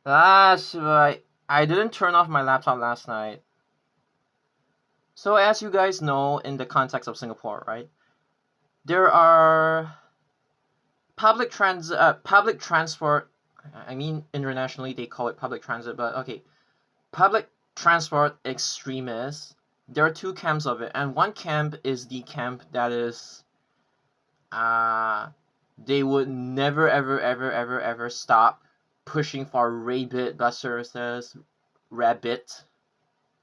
That's right. I didn't turn off my laptop last night. So as you guys know, in the context of Singapore, right? There are public transport. I mean, internationally they call it public transit, but okay, public transport extremists. There are two camps of it, and one camp is the camp that is, uh, they would never ever stop pushing for rabid bus services, rabbit.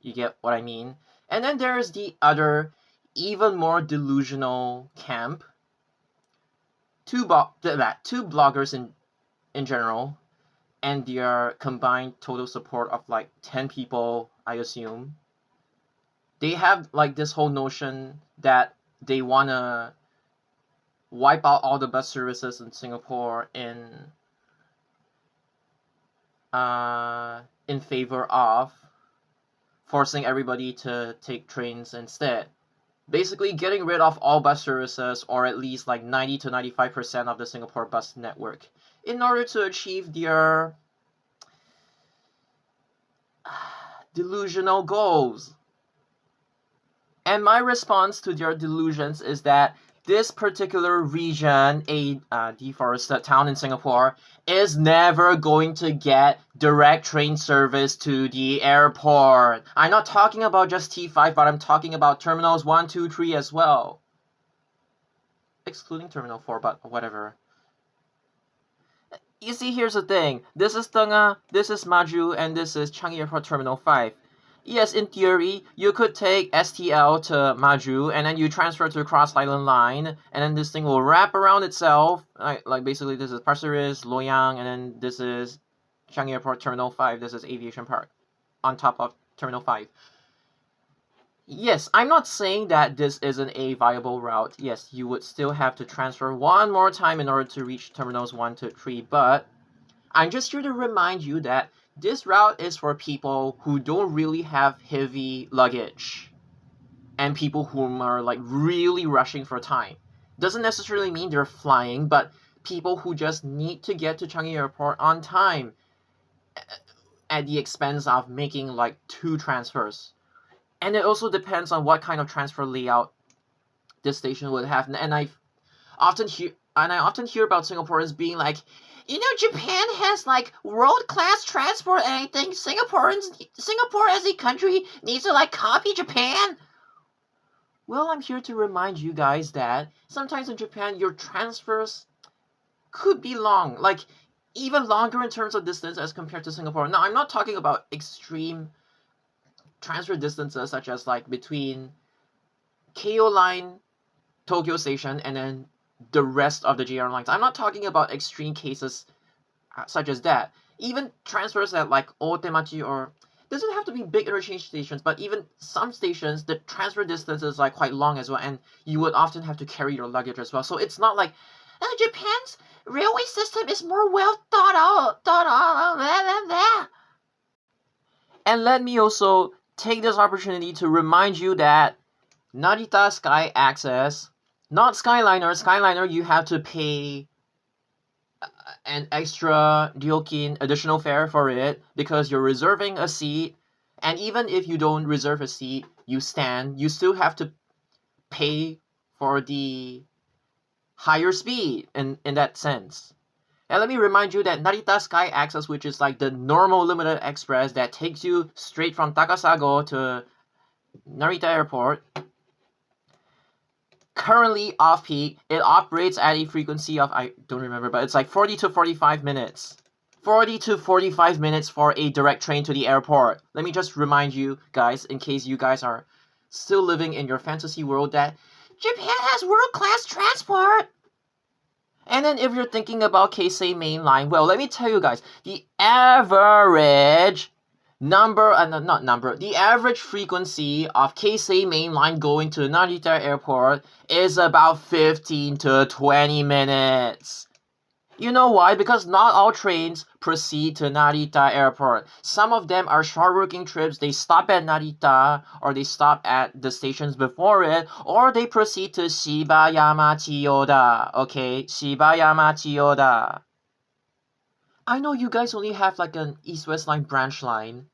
You get what I mean? And then there's the other, even more delusional camp. Two bloggers in general, and their combined total support of like 10 people, I assume. They have like this whole notion that they wanna wipe out all the bus services in Singapore in favor of forcing everybody to take trains instead. Basically getting rid of all bus services, or at least like 90 to 95% of the Singapore bus network, in order to achieve their delusional goals. And my response to their delusions is that this particular region, a deforested town in Singapore, is never going to get direct train service to the airport. I'm not talking about just T5, but I'm talking about terminals 1, 2, 3 as well. Excluding terminal 4, but whatever. You see, here's the thing. This is Tengah, this is Maju, and this is Changi Airport Terminal 5. Yes, in theory, you could take STL to Maju, and then you transfer to the Cross Island line, and then this thing will wrap around itself. Like basically, this is Pasir Ris, Loyang, and then this is Changi Airport Terminal 5. This is Aviation Park on top of Terminal 5. Yes, I'm not saying that this isn't a viable route. Yes, you would still have to transfer one more time in order to reach terminals 1 to 3, but I'm just here to remind you that this route is for people who don't really have heavy luggage and people who are like really rushing for time. Doesn't necessarily mean they're flying, but people who just need to get to Changi Airport on time at the expense of making like two transfers. And it also depends on what kind of transfer layout this station would have. And I often hear about Singaporeans being like, Japan has like world class transport, and I think Singapore as a country needs to like copy Japan. Well, I'm here to remind you guys that sometimes in Japan your transfers could be long, like even longer in terms of distance as compared to Singapore. Now, I'm not talking about extreme transfer distances such as like between KO line Tokyo Station and then the rest of the JR lines. I'm not talking about extreme cases such as that. Even transfers at like Otemachi, or doesn't have to be big interchange stations, but even some stations, the transfer distance is like quite long as well, and you would often have to carry your luggage as well. So it's not like Japan's railway system is more well thought out, blah, blah, blah. And let me also take this opportunity to remind you that Narita Sky Access, not Skyliner. Skyliner, you have to pay an extra ryokin additional fare for it because you're reserving a seat. And even if you don't reserve a seat, you stand, you still have to pay for the higher speed in that sense. And let me remind you that Narita Sky Access, which is like the normal limited express that takes you straight from Takasago to Narita Airport, currently off peak, it operates at a frequency of, I don't remember, but it's like 40 to 45 minutes. 40 to 45 minutes for a direct train to the airport. Let me just remind you guys, in case you guys are still living in your fantasy world, that Japan has world-class transport. And then if you're thinking about Keisei Main Line, well, let me tell you guys, the average the average frequency of Keisei Main Line going to Narita Airport is about 15 to 20 minutes. You know why? Because not all trains proceed to Narita Airport. Some of them are short working trips. They stop at Narita, or they stop at the stations before it, or they proceed to Shibayama Chiyoda. Okay, Shibayama Chiyoda. I know you guys only have like an East-West line branch line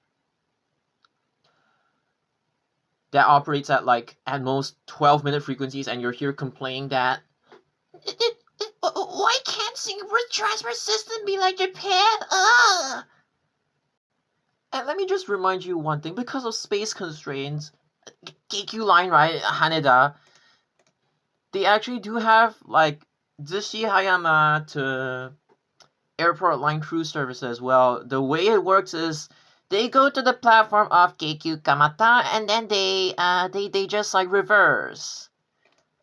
that operates at like at most 12-minute frequencies, and you're here complaining that why can't Singapore's transport system be like Japan? Ugh. And let me just remind you one thing, because of space constraints, Keikyu line, right, Haneda, they actually do have like Zushi Hayama to airport line cruise services. Well, the way it works is they go to the platform of Keikyu Kamata, and then they just like reverse.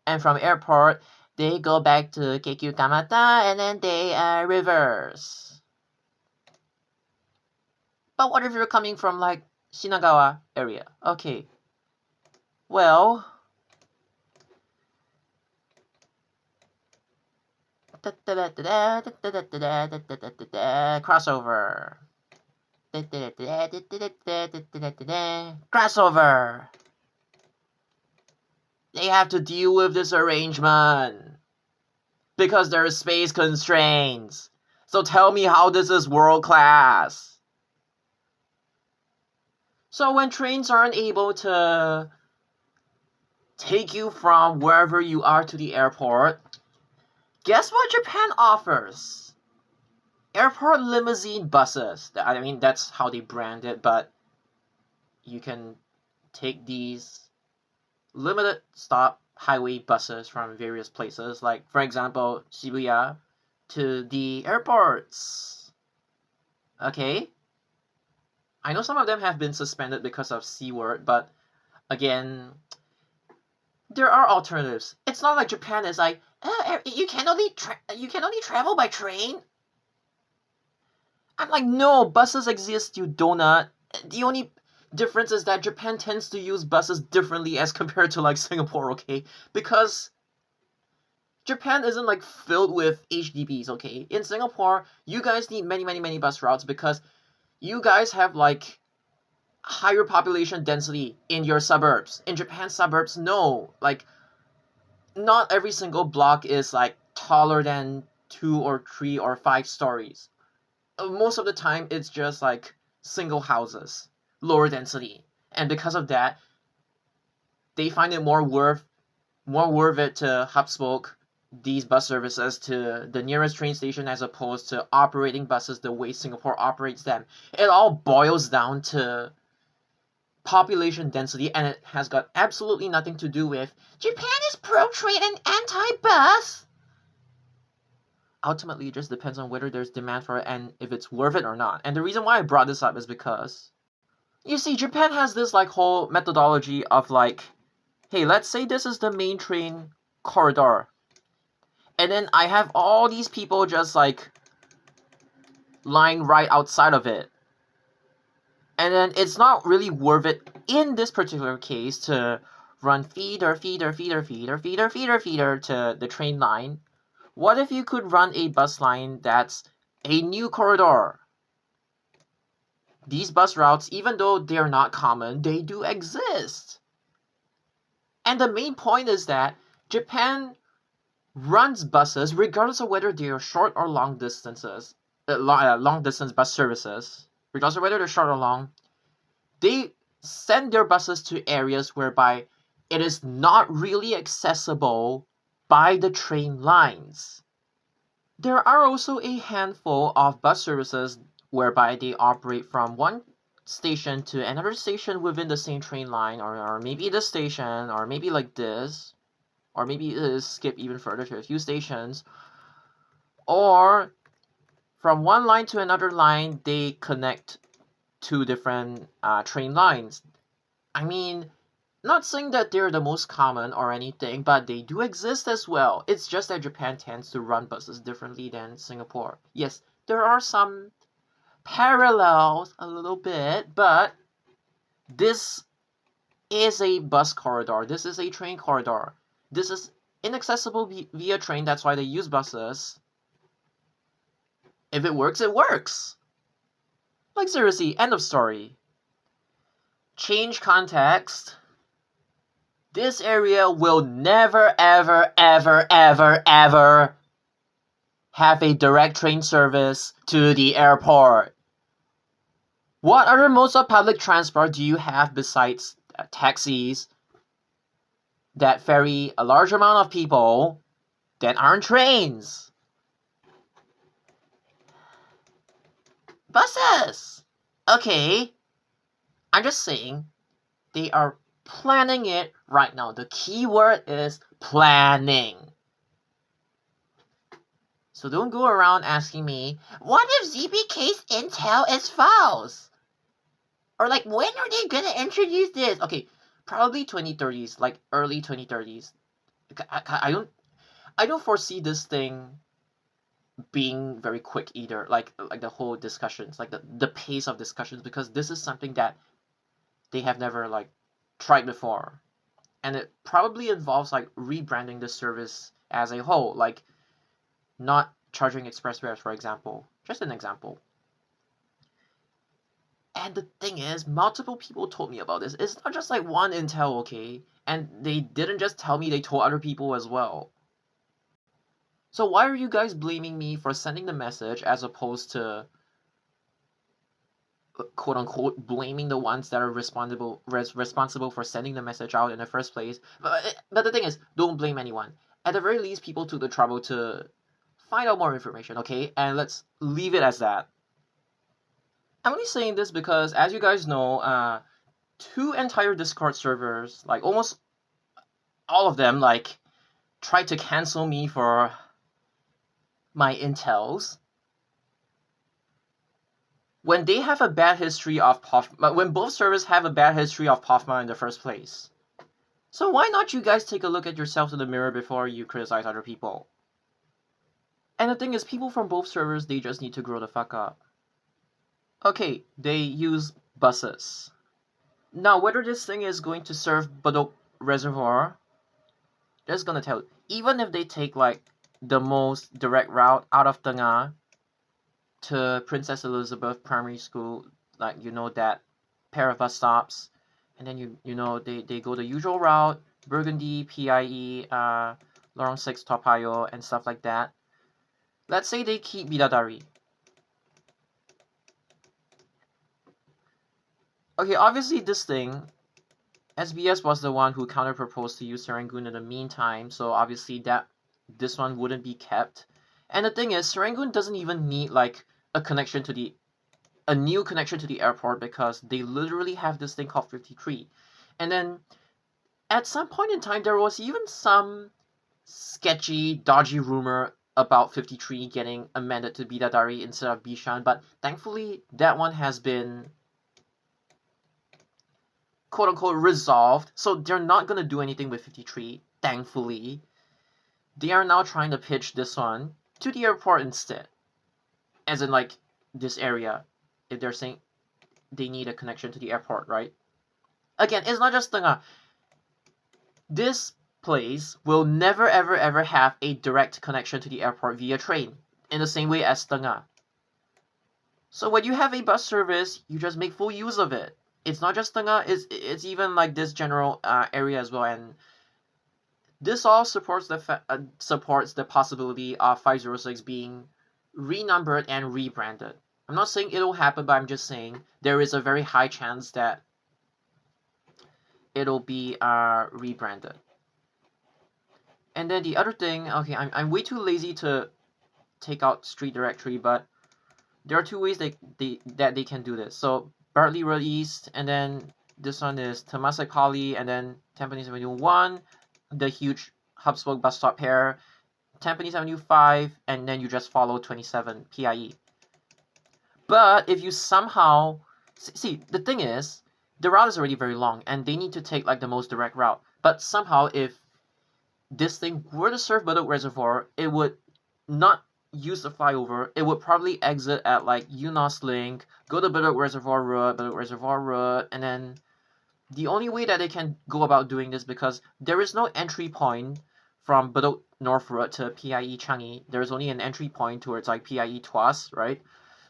And from airport, they go back to Keikyu Kamata, and then they reverse. But what if you're coming from like Shinagawa area? Okay. Well, crossover. Crossover. They have to deal with this arrangement because there are space constraints. So tell me how this is world class. So when trains aren't able to take you from wherever you are to the airport, guess what Japan offers? Airport limousine buses. I mean, that's how they brand it, but you can take these limited stop highway buses from various places, like, for example, Shibuya to the airports. Okay? I know some of them have been suspended because of C-word, but again, there are alternatives. It's not like Japan is like, you can only travel by train. I'm like, no, buses exist, you donut. The only difference is that Japan tends to use buses differently as compared to like Singapore, okay? Because Japan isn't like filled with HDBs, okay? In Singapore, you guys need many bus routes because you guys have like higher population density in your suburbs. In Japan's suburbs, no. Like, not every single block is like taller than 2 or 3 or 5 stories. Most of the time, it's just like single houses, lower density. And because of that, they find it more worth it to hub spoke these bus services to the nearest train station as opposed to operating buses the way Singapore operates them. It all boils down to population density, and it has got absolutely nothing to do with Japan is pro-train and anti-bus. Ultimately, it just depends on whether there's demand for it and if it's worth it or not. And the reason why I brought this up is because, you see, Japan has this like whole methodology of like, hey, let's say this is the main train corridor, and then I have all these people just like lying right outside of it. And then it's not really worth it in this particular case to run feeder to the train line. What if you could run a bus line that's a new corridor? These bus routes, even though they're not common, they do exist. And the main point is that Japan runs buses regardless of whether they are short or long distances, long distance bus services, regardless of whether they're short or long. They send their buses to areas whereby it is not really accessible by the train lines. There are also a handful of bus services whereby they operate from one station to another station within the same train line, or maybe the station, or maybe like this, or maybe skip even further to a few stations, or from one line to another line, they connect two different train lines. I mean, not saying that they're the most common or anything, but they do exist as well. It's just that Japan tends to run buses differently than Singapore. Yes, there are some parallels a little bit, but this is a bus corridor. This is a train corridor. This is inaccessible via train. That's why they use buses. If it works, it works. Like, seriously, end of story. Change context. This area will never, ever, ever, ever, ever have a direct train service to the airport. What other modes of public transport do you have besides taxis that ferry a large amount of people that aren't trains? Buses! Okay, I'm just saying, they are planning it right now. The key word is planning. So don't go around asking me, what if ZBK's intel is false? Or like, when are they gonna introduce this? Okay, probably 2030s, like early 2030s. I don't foresee this thing being very quick either. Like the whole discussions, like the pace of discussions, because this is something that they have never like tried before, and it probably involves like rebranding the service as a whole, like not charging express fares, for example. Just an example. And the thing is, multiple people told me about this. It's not just like one intel, okay? And they didn't just tell me, they told other people as well. So why are you guys blaming me for sending the message as opposed to quote unquote blaming the ones that are responsible for sending the message out in the first place? But the thing is, don't blame anyone. At the very least, people took the trouble to find out more information, okay? And let's leave it as that. I'm only saying this because, as you guys know, two entire Discord servers, like almost all of them, like tried to cancel me for my intels. When they have a bad history of when both servers have a bad history of POFMA in the first place. So why not you guys take a look at yourselves in the mirror before you criticize other people? And the thing is, people from both servers, they just need to grow the fuck up. Okay, they use buses. Now, whether this thing is going to serve Badok Reservoir, just gonna tell you, even if they take like the most direct route out of Tengah to Princess Elizabeth Primary School, like that pair of bus stops, and then they go the usual route, Burgundy, PIE, Lorong 6 Toa Payoh, and stuff like that. Let's say they keep Bidadari. Okay, obviously this thing, SBS was the one who counter-proposed to use Serangoon in the meantime, so obviously this one wouldn't be kept. And the thing is, Serangoon doesn't even need like a new connection to the airport, because they literally have this thing called 53. And then at some point in time, there was even some sketchy, dodgy rumor about 53 getting amended to Bidadari instead of Bishan, but thankfully that one has been quote unquote resolved. So they're not gonna do anything with 53, thankfully. They are now trying to pitch this one to the airport instead. As in like this area. If they're saying they need a connection to the airport, right? Again, it's not just Tengah. This place will never ever ever have a direct connection to the airport via train, in the same way as Tengah. So when you have a bus service, you just make full use of it. It's not just Tengah, it's even like this general area as well, and this all supports the possibility of 506 being renumbered and rebranded. I'm not saying it'll happen, but I'm just saying there is a very high chance that it'll be rebranded. And then the other thing, okay, I'm way too lazy to take out street directory, but there are two ways that they can do this. So Bartley Road East, and then this one is Temasek Holly, and then Tampines Avenue 1, the huge hub-spoke bus stop pair, Tampines Avenue 5, and then you just follow 27 PIE. But if you somehow see, the thing is, the route is already very long, and they need to take like the most direct route. But somehow, if this thing were to serve Bedok Reservoir, it would not use the flyover. It would probably exit at like UNOS Link, go to Bedok Reservoir Road, and then the only way that they can go about doing this, because there is no entry point from Bedok North Road to PIE Changi, there is only an entry point towards like PIE Tuas, right?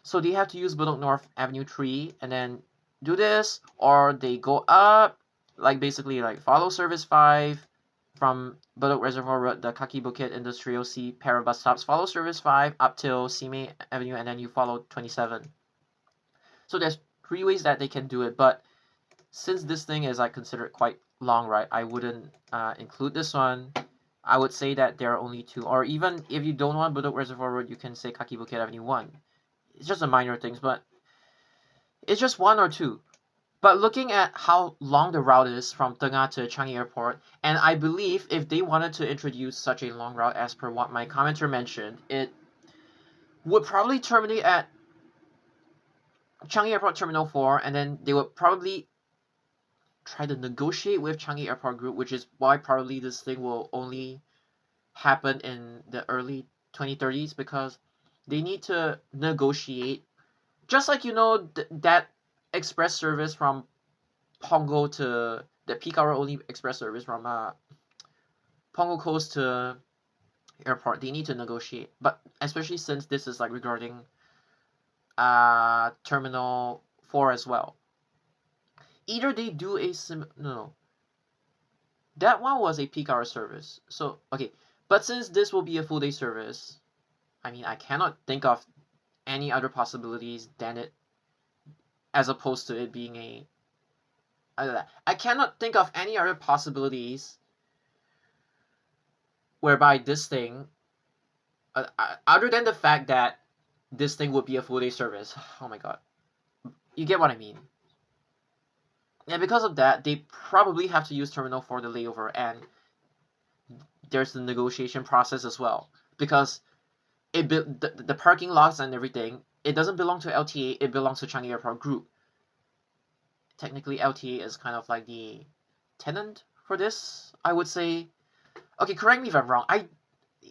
So they have to use Bedok North Avenue 3 and then do this, or they go up, like basically like follow Service 5, from Bedok Reservoir Road, the Kaki Bukit Industrial Sea pair of bus stops. Follow Service 5 up till Simei Avenue, and then you follow 27. So there's 3 ways that they can do it, but since this thing is like considered quite long, right, I wouldn't include this one. I would say that there are only 2, or even if you don't want Bedok Reservoir Road, you can say Kaki Bukit Avenue 1. It's just a minor things, but it's just 1 or 2. But looking at how long the route is from Tengah to Changi Airport, and I believe if they wanted to introduce such a long route as per what my commenter mentioned, it would probably terminate at Changi Airport Terminal 4, and then they would probably try to negotiate with Changi Airport Group, which is why probably this thing will only happen in the early 2030s, because they need to negotiate. Just like, that express service from Pongo to the peak hour only express service from Pongo Coast to airport, they need to negotiate. But especially since this is like regarding Terminal 4 as well. Either they do a no. That one was a peak hour service. So, okay. But since this will be a full day service, I mean, I cannot think of any other possibilities than it, as opposed to it being a. I cannot think of any other possibilities whereby this thing, other than the fact that this thing would be a full day service. Oh my god. You get what I mean. And because of that, they probably have to use Terminal 4 the layover, and there's the negotiation process as well. Because the parking lots and everything, it doesn't belong to LTA, it belongs to Changi Airport Group. Technically, LTA is kind of like the tenant for this, I would say. Okay, correct me if I'm wrong.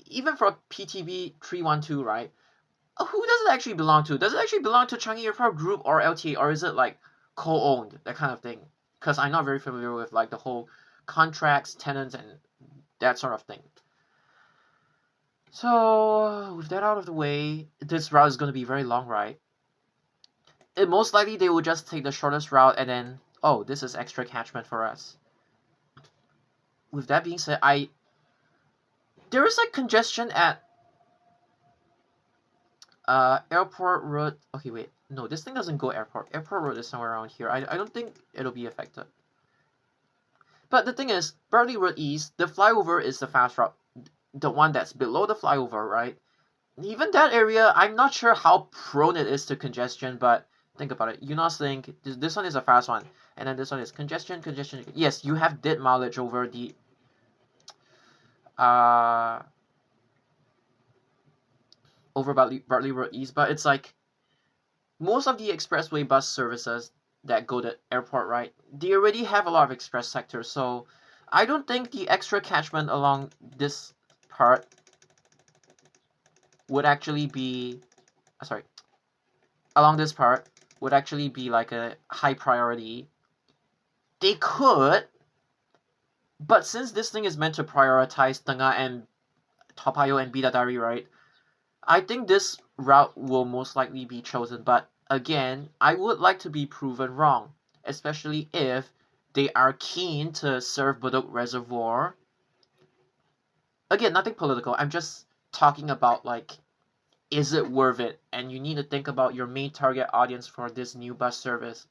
Even for PTB 312, right? Who does it actually belong to? Does it actually belong to Changi Airport Group or LTA, or is it like co-owned, that kind of thing? Because I'm not very familiar with like the whole contracts, tenants, and that sort of thing. So with that out of the way, this route is going to be very long, right? And most likely they will just take the shortest route, and then, oh, this is extra catchment for us. With that being said, there is like congestion at Airport Road. Okay, wait. No, this thing doesn't go airport. Airport Road is somewhere around here. I don't think it'll be affected. But the thing is, Bartley Road East, the flyover is the fast route. The one that's below the flyover, right? Even that area, I'm not sure how prone it is to congestion, but think about it. Yunus Link, this one is a fast one. And then this one is congestion. Yes, you have dead mileage over the over Bartley Road East, but it's like most of the expressway bus services that go to airport, right? They already have a lot of express sectors, so I don't think the extra catchment along this part would actually be, along this part would actually be like a high priority. They could, but since this thing is meant to prioritize Tengah and Toa Payoh and Bidadari, right? I think this route will most likely be chosen, but again, I would like to be proven wrong, especially if they are keen to serve Bedok Reservoir. Again, nothing political. I'm just talking about like, is it worth it? And you need to think about your main target audience for this new bus service.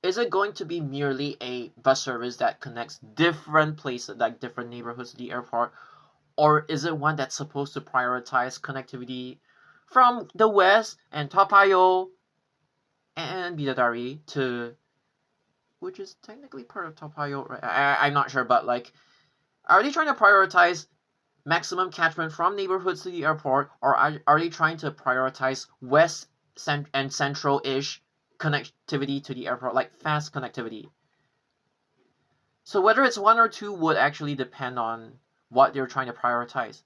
Is it going to be merely a bus service that connects different places, like different neighborhoods to the airport? Or is it one that's supposed to prioritize connectivity from the west and Toa Payoh and Bidadari to, which is technically part of Toa Payoh, right? I'm not sure, but like, are they trying to prioritize maximum catchment from neighborhoods to the airport, or are they trying to prioritize west and central-ish connectivity to the airport, like fast connectivity? So whether it's 1 or 2 would actually depend on what they're trying to prioritize.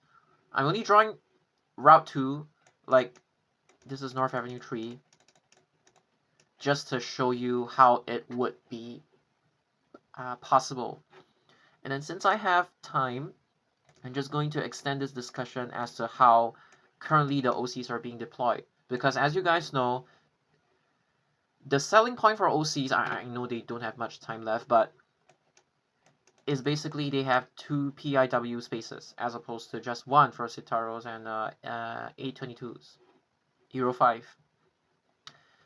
I'm only drawing Route 2, like this is North Avenue 3, just to show you how it would be possible. And then since I have time, I'm just going to extend this discussion as to how currently the OCs are being deployed. Because as you guys know, the selling point for OCs, I know they don't have much time left, but is basically they have 2 PIW spaces as opposed to just one for Citaros and A22s, Euro 5.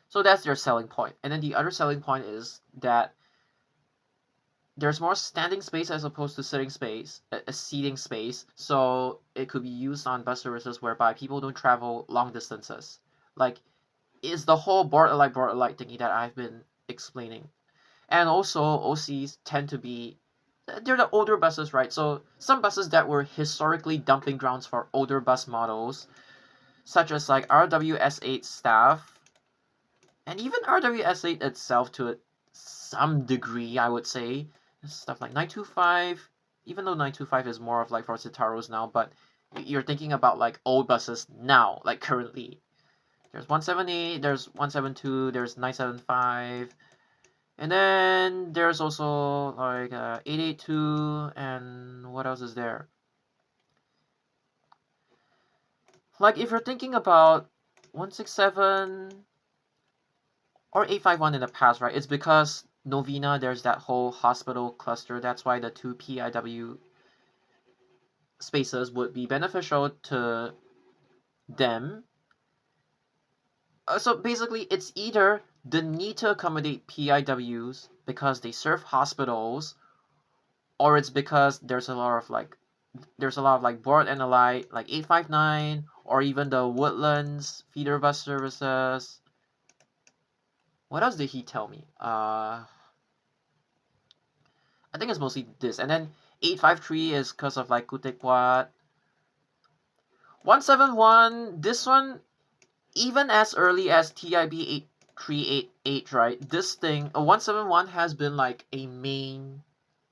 So that's their selling point. And then the other selling point is that there's more standing space as opposed to sitting space, a seating space. So it could be used on bus services whereby people don't travel long distances. Like, it's the whole board alike thingy that I've been explaining. And also, OCs tend to be, they're the older buses, right? So some buses that were historically dumping grounds for older bus models, such as like RWS8 staff, and even RWS8 itself to some degree, I would say. Stuff like 925, even though 925 is more of like for Citaros now, but you're thinking about like old buses now, like currently. There's 178, there's 172, there's 975, and then there's also like 882, and what else is there? Like if you're thinking about 167 or 851 in the past, right? It's because Novena, there's that whole hospital cluster. That's why the 2 PIW spaces would be beneficial to them. So basically, it's either the need to accommodate PIWs because they serve hospitals, or it's because there's a lot of like board and alike, like 859, or even the Woodlands feeder bus services. What else did he tell me? I think it's mostly this. And then 853 is because of like Kutekwat. 171, this one, even as early as TIB 8388, right? This thing, 171 has been like a main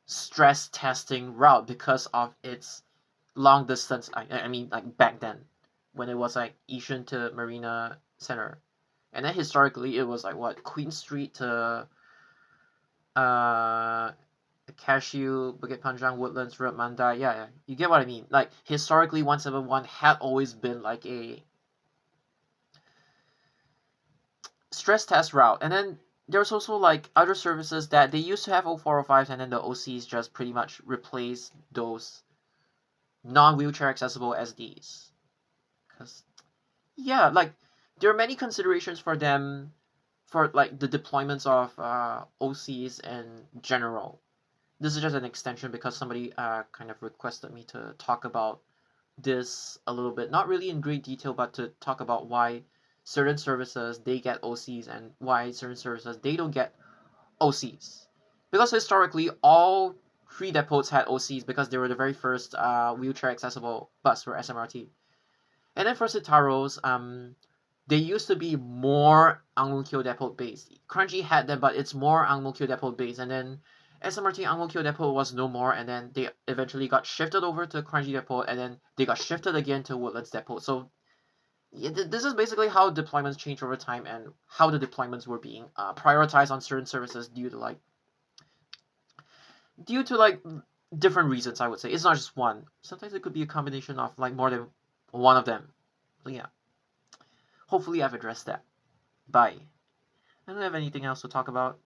stress testing route because of its long distance. I mean, like back then, when it was like Yishun to Marina Center. And then historically, it was like what? Queen Street to uh Cashew, Bukit Panjang, Woodlands, Road, Mandai. Yeah, you get what I mean. Like historically, 171 had always been like a stress test route, and then there's also like other services that they used to have 0405s, and then the OCs just pretty much replaced those non-wheelchair accessible SDs. Cause yeah, like there are many considerations for them for like the deployments of OCs in general. This is just an extension because somebody kind of requested me to talk about this a little bit, not really in great detail, but to talk about why certain services they get OCs and why certain services they don't get OCs. Because historically, all three depots had OCs because they were the very first wheelchair accessible bus for SMRT. And then for Citaros, they used to be more Ang Mo Kio depot based. Kranji had them, but it's more Ang Mo Kio depot based. And then SMRT Ang Mo Kio depot was no more, and then they eventually got shifted over to Kranji depot, and then they got shifted again to Woodlands depot. So yeah, this is basically how deployments change over time and how the deployments were being prioritized on certain services due to like different reasons. I would say it's not just one. Sometimes it could be a combination of like more than one of them. So yeah, hopefully I've addressed that. Bye. I don't have anything else to talk about.